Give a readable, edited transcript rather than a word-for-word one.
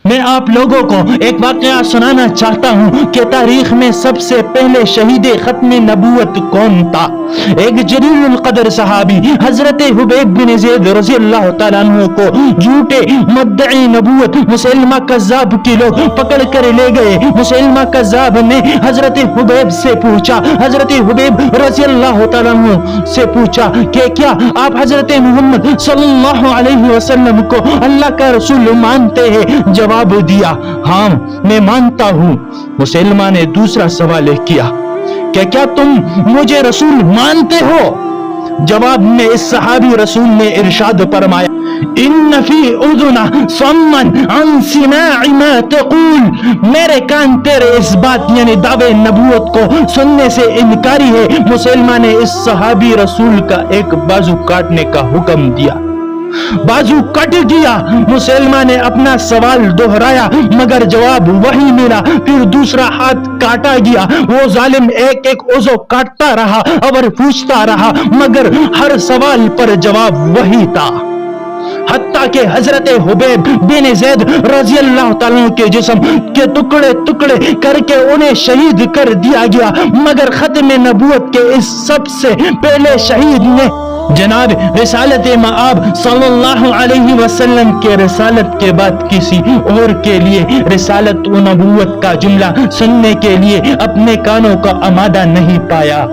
میں آپ لوگوں کو ایک واقعہ سنانا چاہتا ہوں کہ تاریخ میں سب سے پہلے شہید ختم نبوت کون تھا۔ ایک جلیل القدر صحابی حضرت حبیب بن زید رضی اللہ تعالیٰ عنہ کو جھوٹے مدعی نبوت مسلمہ کذاب کے لوگ پکڑ کر لے گئے۔ مسلمہ کذاب نے حضرت حبیب سے پوچھا، حضرت حبیب رضی اللہ تعالیٰ عنہ سے پوچھا کہ کیا آپ حضرت محمد صلی اللہ علیہ وسلم کو اللہ کا رسول مانتے ہیں؟ جواب دیا، ہاں میں مانتا ہوں۔ مسلمہ نے دوسرا سوال کیا کہ کیا تم مجھے رسول مانتے ہو؟ جواب میں اس صحابی رسول نے ارشاد فرمایا، ان فی اذنہ صمن عن سماع ما تقول، میرے کان تیرے اس بات یعنی دعوے نبوت کو سننے سے انکاری ہے۔ مسلمہ نے اس صحابی رسول کا ایک بازو کاٹنے کا حکم دیا، بازو کٹ گیا۔ مسلمہ نے اپنا سوال دہرایا مگر جواب وہی ملا۔ پھر دوسرا ہاتھ کاٹا گیا، وہ ظالم ایک ایک عضو کاٹتا رہا اور پوچھتا رہا مگر ہر سوال پر جواب وہی تھا، حتیٰ کہ حضرت حبیب بن زید رضی اللہ تعالیٰ کے جسم کے ٹکڑے ٹکڑے کر کے انہیں شہید کر دیا گیا، مگر ختم نبوت کے اس سب سے پہلے شہید نے جناب رسالت مآب صلی اللہ علیہ وسلم کے رسالت کے بعد کسی اور کے لیے رسالت و نبوت کا جملہ سننے کے لیے اپنے کانوں کا آمادہ نہیں پایا۔